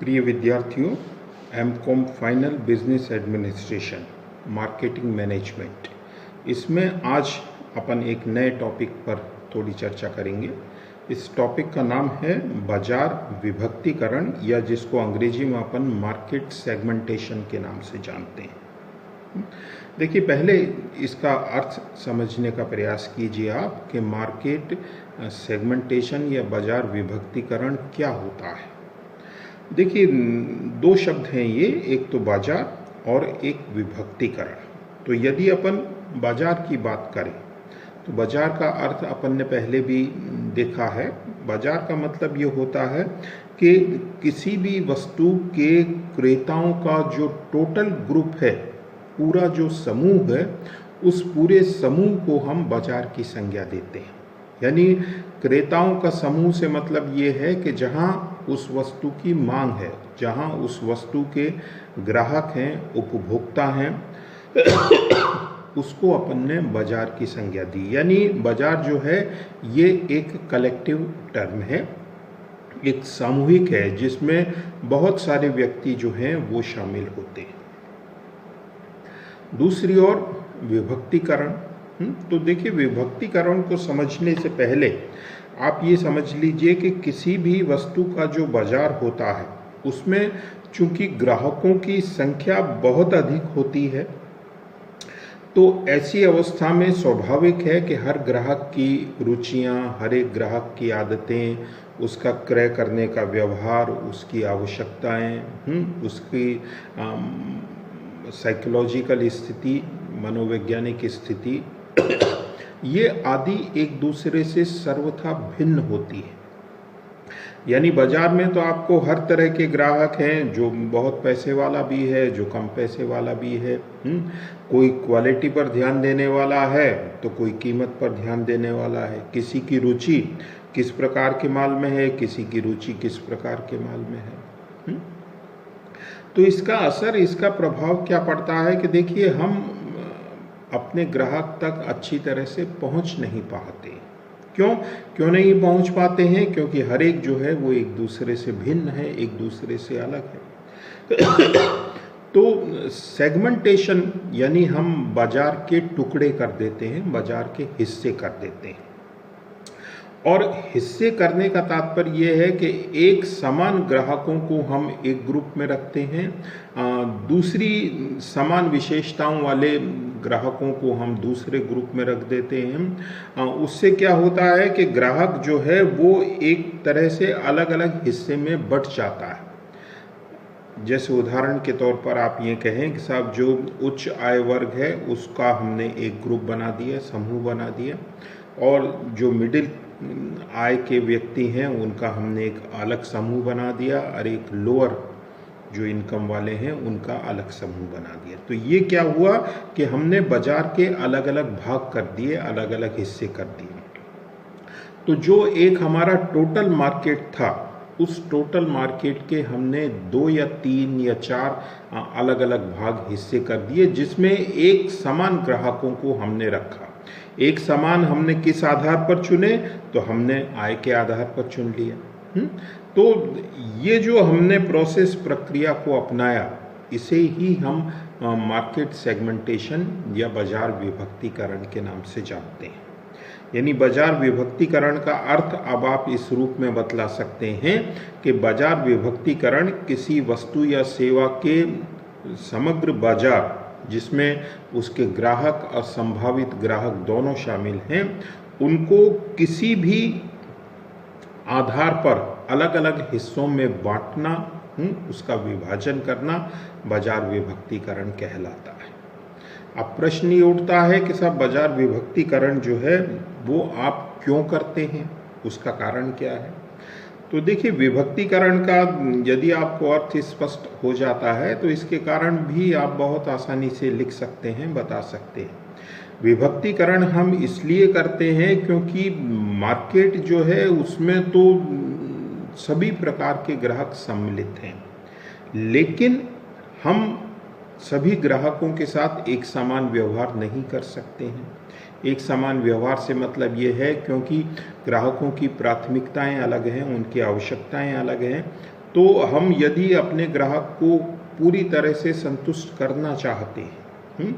प्रिय विद्यार्थियों, MCom final business administration marketing management, इसमें आज अपन एक नए टॉपिक पर थोड़ी चर्चा करेंगे। इस टॉपिक का नाम है बाजार विभक्तिकरण, या जिसको अंग्रेजी में अपन मार्केट सेगमेंटेशन के नाम से जानते हैं। देखिए, पहले इसका अर्थ समझने का प्रयास कीजिए आप कि मार्केट सेगमेंटेशन या बाजार विभक्तिकरण क्या होता है। देखिए, दो शब्द हैं ये, एक तो बाजार और एक विभक्तिकरण। तो यदि अपन बाजार की बात करें तो बाजार का अर्थ अपन ने पहले भी देखा है। बाजार का मतलब ये होता है कि किसी भी वस्तु के क्रेताओं का जो टोटल ग्रुप है, पूरा जो समूह है, उस पूरे समूह को हम बाजार की संज्ञा देते हैं। यानी क्रेताओं का समूह से मतलब ये है कि जहाँ उस वस्तु की मांग है, जहाँ उस वस्तु के ग्राहक हैं, उपभोक्ता हैं, उसको अपन ने बाजार की संज्ञा दी। यानी बाजार जो है ये एक कलेक्टिव टर्म है, एक सामूहिक है, जिसमें बहुत सारे व्यक्ति जो हैं वो शामिल होते हैं। दूसरी ओर विभक्तिकरण। तो देखिए, विभक्तिकरण को समझने से पहले आप ये समझ लीजिए कि किसी भी वस्तु का जो बाजार होता है उसमें चूंकि ग्राहकों की संख्या बहुत अधिक होती है, तो ऐसी अवस्था में स्वाभाविक है कि हर ग्राहक की रुचियां, हर एक ग्राहक की आदतें, उसका क्रय करने का व्यवहार, उसकी आवश्यकताएं, उसकी साइकोलॉजिकल स्थिति, मनोवैज्ञानिक स्थिति, ये आदि एक दूसरे से सर्वथा भिन्न होती है। यानी बाजार में तो आपको हर तरह के ग्राहक हैं, जो बहुत पैसे वाला भी है, जो कम पैसे वाला भी है। कोई क्वालिटी पर ध्यान देने वाला है तो कोई कीमत पर ध्यान देने वाला है। किसी की रुचि किस प्रकार के माल में है, किसी की रुचि किस प्रकार के माल में है। तो इसका असर, इसका प्रभाव क्या पड़ता है कि देखिए, हम अपने ग्राहक तक अच्छी तरह से पहुंच नहीं पाते। क्यों नहीं पहुंच पाते हैं? क्योंकि हर एक जो है वो एक दूसरे से भिन्न है, एक दूसरे से अलग है। तो सेगमेंटेशन यानी हम बाजार के टुकड़े कर देते हैं, बाजार के हिस्से कर देते हैं। और हिस्से करने का तात्पर्य यह है कि एक समान ग्राहकों को हम एक ग्रुप में रखते हैं, दूसरी समान विशेषताओं वाले ग्राहकों को हम दूसरे ग्रुप में रख देते हैं। उससे क्या होता है कि ग्राहक जो है वो एक तरह से अलग अलग हिस्से में बंट जाता है। जैसे उदाहरण के तौर पर आप ये कहें कि साहब, जो उच्च आय वर्ग है उसका हमने एक ग्रुप बना दिया, समूह बना दिया, और जो मिडिल आय के व्यक्ति हैं उनका हमने एक अलग समूह बना दिया, और एक लोअर जो इनकम वाले हैं उनका अलग समूह बना दिया। तो ये क्या हुआ कि हमने बाजार के अलग अलग भाग कर दिए, अलग अलग हिस्से कर दिए। तो जो एक हमारा टोटल मार्केट था, उस टोटल मार्केट के हमने 2 या 3 या 4 अलग अलग भाग, हिस्से कर दिए, जिसमें एक समान ग्राहकों को हमने रखा। एक समान हमने किस आधार पर चुने? तो हमने आय के आधार पर चुन लिया। तो ये जो हमने प्रोसेस, प्रक्रिया को अपनाया, इसे ही हम मार्केट सेगमेंटेशन या बाजार विभक्तिकरण के नाम से जानते हैं। यानी बाजार विभक्तिकरण का अर्थ अब आप इस रूप में बतला सकते हैं कि बाजार विभक्तिकरण किसी वस्तु या सेवा के समग्र बाजार, जिसमें उसके ग्राहक और संभावित ग्राहक दोनों शामिल हैं, उनको किसी भी आधार पर अलग अलग हिस्सों में बांटना, उसका विभाजन करना बाजार विभक्तिकरण कहलाता है। अब प्रश्न ये उठता है कि साहब, बाजार विभक्तिकरण जो है वो आप क्यों करते हैं, उसका कारण क्या है? तो देखिए, विभक्तिकरण का यदि आपको अर्थ स्पष्ट हो जाता है तो इसके कारण भी आप बहुत आसानी से लिख सकते हैं, बता सकते हैं। विभक्तिकरण हम इसलिए करते हैं क्योंकि मार्केट जो है उसमें तो सभी प्रकार के ग्राहक सम्मिलित हैं, लेकिन हम सभी ग्राहकों के साथ एक समान व्यवहार नहीं कर सकते हैं। एक समान व्यवहार से मतलब ये है क्योंकि ग्राहकों की प्राथमिकताएं अलग हैं, उनकी आवश्यकताएं अलग हैं, तो हम यदि अपने ग्राहक को पूरी तरह से संतुष्ट करना चाहते हैं,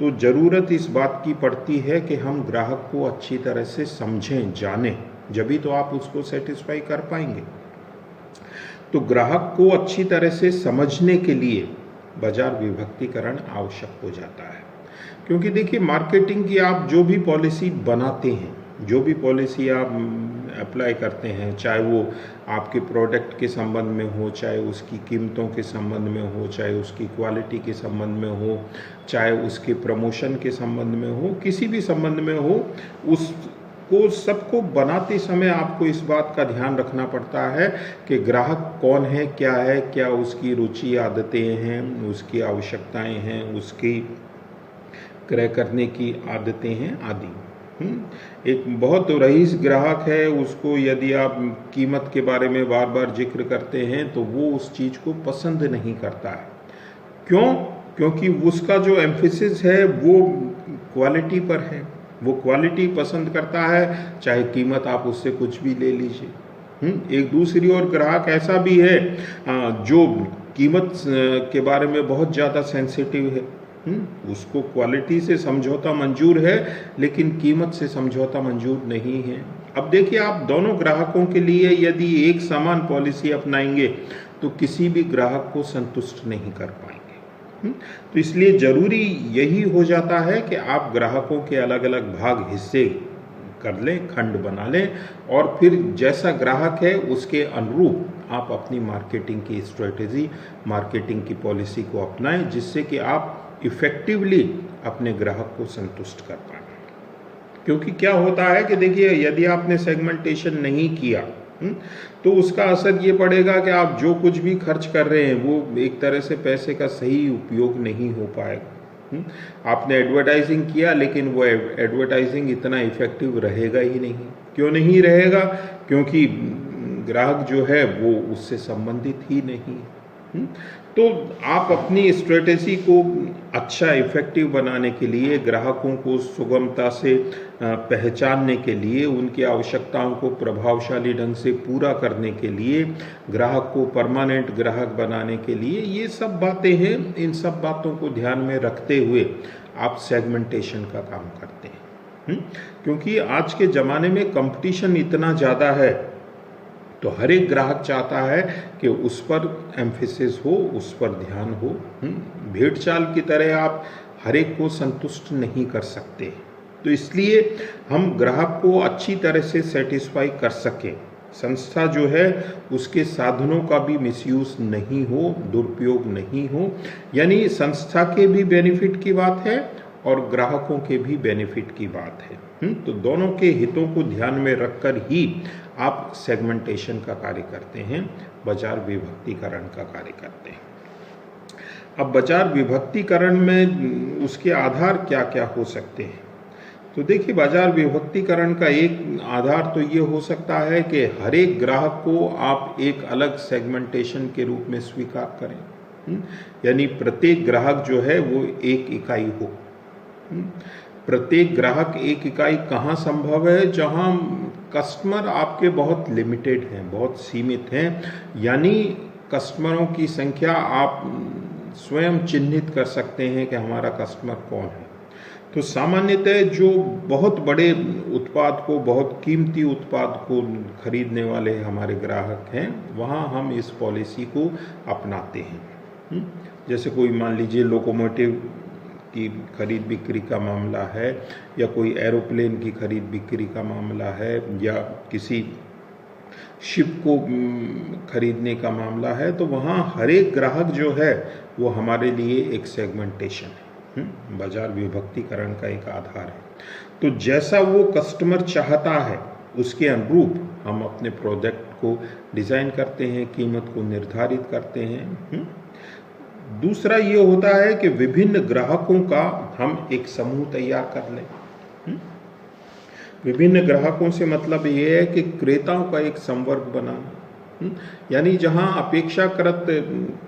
तो ज़रूरत इस बात की पड़ती है कि हम ग्राहक को अच्छी तरह से समझें, जानें, जभी तो आप उसको सेटिस्फाई कर पाएंगे। तो ग्राहक को अच्छी तरह से समझने के लिए बाजार विभक्तिकरण आवश्यक हो जाता है। क्योंकि देखिए, मार्केटिंग की आप जो भी पॉलिसी बनाते हैं, जो भी पॉलिसी आप अप्लाई करते हैं, चाहे वो आपके प्रोडक्ट के संबंध में हो, चाहे उसकी कीमतों के संबंध में हो, चाहे उसकी क्वालिटी के संबंध में हो, चाहे उसके प्रमोशन के संबंध में हो, किसी भी संबंध में हो, उसको सबको बनाते समय आपको इस बात का ध्यान रखना पड़ता है कि ग्राहक कौन है, क्या उसकी रुचि आदतें हैं, उसकी आवश्यकताएं हैं, उसकी क्रय करने की आदतें हैं आदि। एक बहुत रईस ग्राहक है, उसको यदि आप कीमत के बारे में बार बार जिक्र करते हैं तो वो उस चीज़ को पसंद नहीं करता है। क्यों? क्योंकि उसका जो एम्फेसिस है वो क्वालिटी पर है, वो क्वालिटी पसंद करता है, चाहे कीमत आप उससे कुछ भी ले लीजिए। एक दूसरी ओर ग्राहक ऐसा भी है जो कीमत के बारे में बहुत ज़्यादा सेंसिटिव है। उसको क्वालिटी से समझौता मंजूर है, लेकिन कीमत से समझौता मंजूर नहीं है। अब देखिए, आप दोनों ग्राहकों के लिए यदि एक समान पॉलिसी अपनाएंगे तो किसी भी ग्राहक को संतुष्ट नहीं कर पाएंगे। तो इसलिए जरूरी यही हो जाता है कि आप ग्राहकों के अलग अलग भाग, हिस्से कर लें, खंड बना लें, और फिर जैसा ग्राहक है उसके अनुरूप आप अपनी मार्केटिंग की स्ट्रेटेजी, मार्केटिंग की पॉलिसी को अपनाएं, जिससे कि आप इफेक्टिवली अपने ग्राहक को संतुष्ट कर पाए। क्योंकि क्या होता है कि देखिए, यदि आपने सेगमेंटेशन नहीं किया तो उसका असर ये पड़ेगा कि आप जो कुछ भी खर्च कर रहे हैं वो एक तरह से पैसे का सही उपयोग नहीं हो पाएगा। आपने एडवर्टाइजिंग किया, लेकिन वो एडवर्टाइजिंग इतना इफेक्टिव रहेगा ही नहीं। क्यों नहीं रहेगा? क्योंकि ग्राहक जो है वो उससे संबंधित ही नहीं। तो आप अपनी स्ट्रेटेजी को अच्छा इफेक्टिव बनाने के लिए, ग्राहकों को सुगमता से पहचानने के लिए, उनकी आवश्यकताओं को प्रभावशाली ढंग से पूरा करने के लिए, ग्राहक को परमानेंट ग्राहक बनाने के लिए, ये सब बातें हैं। इन सब बातों को ध्यान में रखते हुए आप सेगमेंटेशन का काम करते हैं। क्योंकि आज के ज़माने में कंपटीशन इतना ज़्यादा है, तो हर एक ग्राहक चाहता है कि उस पर एम्फेसिस हो, उस पर ध्यान हो। भेड़ चाल की तरह आप हर एक को संतुष्ट नहीं कर सकते। तो इसलिए हम ग्राहक को अच्छी तरह से सेटिस्फाई कर सकें, संस्था जो है उसके साधनों का भी मिसयूज नहीं हो, दुरुपयोग नहीं हो, यानी संस्था के भी बेनिफिट की बात है और ग्राहकों के भी बेनिफिट की बात है। तो दोनों के हितों को ध्यान में रखकर ही आप सेगमेंटेशन का कार्य करते हैं, बाजार विभक्तिकरण का कार्य करते हैं। अब बाजार विभक्तिकरण में उसके आधार क्या क्या हो सकते हैं? तो देखिए, बाजार विभक्तिकरण का एक आधार तो ये हो सकता है कि हर एक ग्राहक को आप एक अलग सेगमेंटेशन के रूप में स्वीकार करें। यानी प्रत्येक ग्राहक जो है वो एक इकाई हो। प्रत्येक ग्राहक एक इकाई कहाँ संभव है? जहाँ कस्टमर आपके बहुत लिमिटेड हैं, बहुत सीमित हैं, यानी कस्टमरों की संख्या आप स्वयं चिन्हित कर सकते हैं कि हमारा कस्टमर कौन है। तो सामान्यतः जो बहुत बड़े उत्पाद को, बहुत कीमती उत्पाद को खरीदने वाले हमारे ग्राहक हैं, वहाँ हम इस पॉलिसी को अपनाते हैं। जैसे कोई मान लीजिए लोकोमोटिव की खरीद बिक्री का मामला है, या कोई एरोप्लेन की खरीद बिक्री का मामला है, या किसी शिप को खरीदने का मामला है, तो वहाँ हर एक ग्राहक जो है वो हमारे लिए एक सेगमेंटेशन है, बाजार विभक्तिकरण का एक आधार है। तो जैसा वो कस्टमर चाहता है उसके अनुरूप हम अपने प्रोडक्ट को डिज़ाइन करते हैं, कीमत को निर्धारित करते हैं। दूसरा ये होता है कि विभिन्न ग्राहकों का हम एक समूह तैयार कर लें। विभिन्न ग्राहकों से मतलब ये है कि क्रेताओं का एक संवर्ग बनाना, यानी जहां अपेक्षाकृत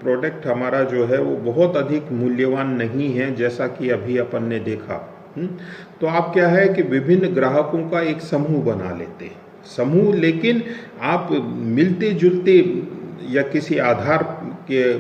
प्रोडक्ट हमारा जो है वो बहुत अधिक मूल्यवान नहीं है, जैसा कि अभी अपन ने देखा, तो आप क्या है कि विभिन्न ग्राहकों का एक समूह बना लेते हैं। समूह, लेकिन आप मिलते जुलते या किसी आधार के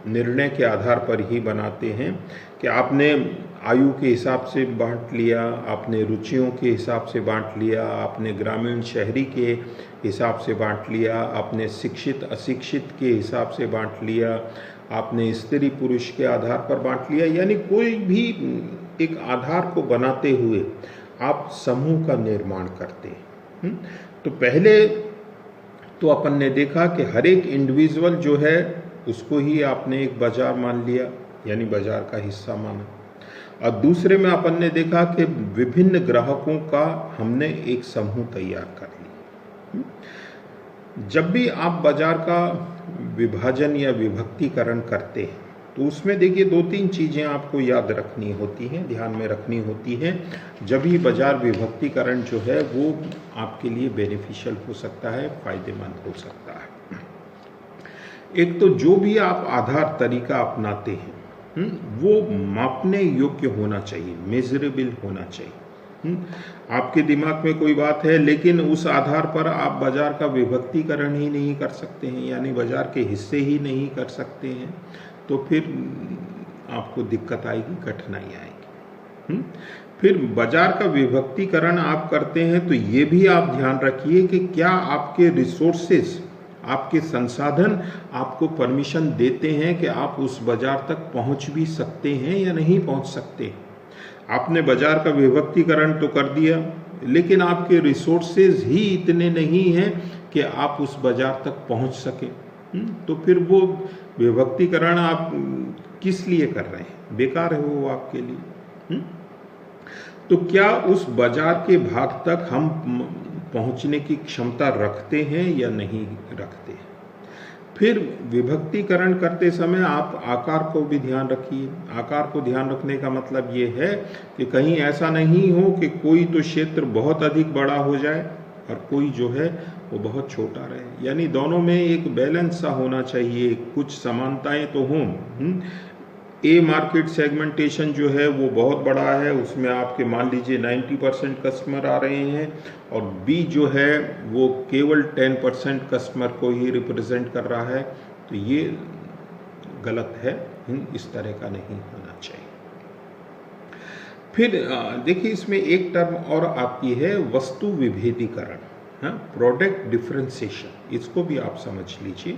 निर्णय के आधार पर ही बनाते हैं कि आपने आयु के हिसाब से बांट लिया, आपने रुचियों के हिसाब से बांट लिया, आपने ग्रामीण शहरी के हिसाब से बांट लिया, आपने शिक्षित अशिक्षित के हिसाब से बांट लिया, आपने स्त्री पुरुष के आधार पर बांट लिया। यानी कोई भी एक आधार को बनाते हुए आप समूह का निर्माण करते हैं। तो पहले तो अपन ने देखा कि हर एक इंडिविजुअल जो है उसको ही आपने एक बाजार मान लिया, यानी बाजार का हिस्सा माना। और दूसरे में अपन ने देखा कि विभिन्न ग्राहकों का हमने एक समूह तैयार कर लिया। जब भी आप बाजार का विभाजन या विभक्तिकरण करते हैं तो उसमें देखिए 2-3 चीज़ें आपको याद रखनी होती हैं, ध्यान में रखनी होती हैं, जब ही बाजार विभक्तिकरण जो है वो आपके लिए बेनिफिशियल हो सकता है, फायदेमंद हो सकता है। एक तो जो भी आप आधार तरीका अपनाते हैं वो मापने योग्य होना चाहिए, मेजरेबल होना चाहिए। आपके दिमाग में कोई बात है लेकिन उस आधार पर आप बाजार का विभक्तिकरण ही नहीं कर सकते हैं, यानी बाजार के हिस्से ही नहीं कर सकते हैं, तो फिर आपको दिक्कत आएगी, कठिनाई आएगी। फिर बाजार का विभक्तिकरण आप करते हैं तो ये भी आप ध्यान रखिए कि क्या आपके रिसोर्सेज, आपके संसाधन आपको परमिशन देते हैं कि आप उस बाजार तक पहुंच भी सकते हैं या नहीं पहुंच सकते। आपने बाजार का विभक्तिकरण तो कर दिया लेकिन आपके रिसोर्सेज ही इतने नहीं हैं कि आप उस बाजार तक पहुंच सके, तो फिर वो विभक्तिकरण आप किस लिए कर रहे हैं, बेकार है वो आपके लिए। तो क्या उस बाजार के भाग तक हम पहुंचने की क्षमता रखते हैं या नहीं रखते। फिर विभक्तिकरण करते समय आप आकार को भी ध्यान रखिए। आकार को ध्यान रखने का मतलब ये है कि कहीं ऐसा नहीं हो कि कोई तो क्षेत्र बहुत अधिक बड़ा हो जाए और कोई जो है वो बहुत छोटा रहे, यानी दोनों में एक बैलेंस सा होना चाहिए, कुछ समानताएं तो हों। ए मार्केट सेगमेंटेशन जो है वो बहुत बड़ा है, उसमें आपके मान लीजिए 90% कस्टमर आ रहे हैं, और बी जो है वो केवल 10% कस्टमर को ही रिप्रेजेंट कर रहा है, तो ये गलत है, इस तरह का नहीं होना चाहिए। फिर देखिए इसमें एक टर्म और आती है वस्तु विभेदीकरण, प्रोडक्ट डिफरेंशिएशन, इसको भी आप समझ लीजिए।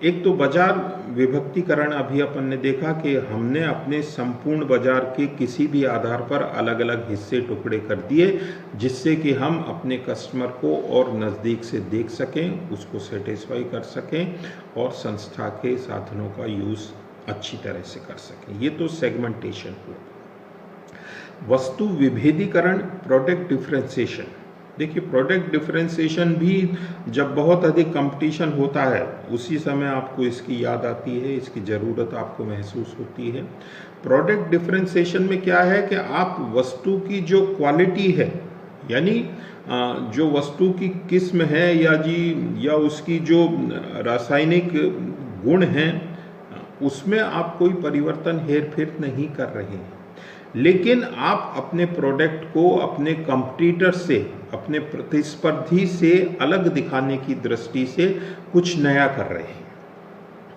एक तो बाजार विभक्तिकरण अभी अपन ने देखा कि हमने अपने संपूर्ण बाजार के किसी भी आधार पर अलग अलग हिस्से टुकड़े कर दिए, जिससे कि हम अपने कस्टमर को और नज़दीक से देख सकें, उसको सेटिस्फाई कर सकें और संस्था के साधनों का यूज़ अच्छी तरह से कर सकें। ये तो सेगमेंटेशन हुआ। वस्तु विभेदीकरण, प्रोडक्ट डिफरेंशिएशन। देखिए प्रोडक्ट डिफरेंशिएशन भी जब बहुत अधिक कंपटीशन होता है उसी समय आपको इसकी याद आती है, इसकी ज़रूरत आपको महसूस होती है। प्रोडक्ट डिफरेंशिएशन में क्या है कि आप वस्तु की जो क्वालिटी है, यानी जो वस्तु की किस्म है या उसकी जो रासायनिक गुण हैं, उसमें आप कोई परिवर्तन हेर फेर नहीं कर रहे हैं, लेकिन आप अपने प्रोडक्ट को अपने कंपटीटर से, अपने प्रतिस्पर्धी से अलग दिखाने की दृष्टि से कुछ नया कर रहे हैं।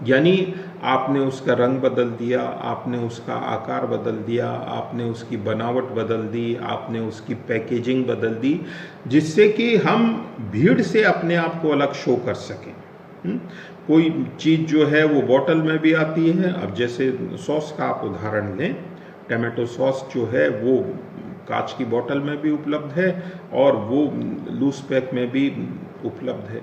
यानी आपने उसका रंग बदल दिया, आपने उसका आकार बदल दिया, आपने उसकी बनावट बदल दी, आपने उसकी पैकेजिंग बदल दी, जिससे कि हम भीड़ से अपने आप को अलग शो कर सकें। कोई चीज़ जो है वो बोतल में भी आती है। अब जैसे सॉस का आप उदाहरण लें, टमाटो सॉस जो है वो कांच की बोतल में भी उपलब्ध है और वो लूज पैक में भी उपलब्ध है।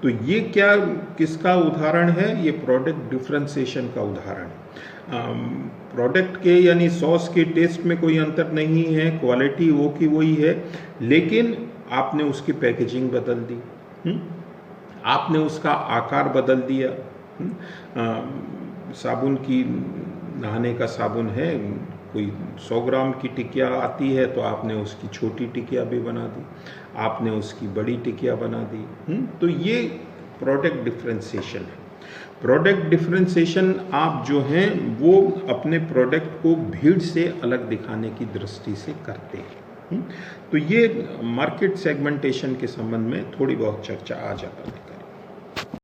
तो ये क्या किसका उदाहरण है? ये प्रोडक्ट डिफरेंशिएशन का उदाहरण है। प्रोडक्ट के यानी सॉस के टेस्ट में कोई अंतर नहीं है, क्वालिटी वो की वही है, लेकिन आपने उसकी पैकेजिंग बदल दी, आपने उसका आकार बदल दिया। साबुन की, नहाने का साबुन है, कोई 100 ग्राम की टिकिया आती है तो आपने उसकी छोटी टिकिया भी बना दी, आपने उसकी बड़ी टिकिया बना दी। तो ये प्रोडक्ट डिफरेंशिएशन है। प्रोडक्ट डिफरेंशिएशन आप जो हैं वो अपने प्रोडक्ट को भीड़ से अलग दिखाने की दृष्टि से करते हैं। तो ये मार्केट सेगमेंटेशन के संबंध में थोड़ी बहुत चर्चा आज अपन ने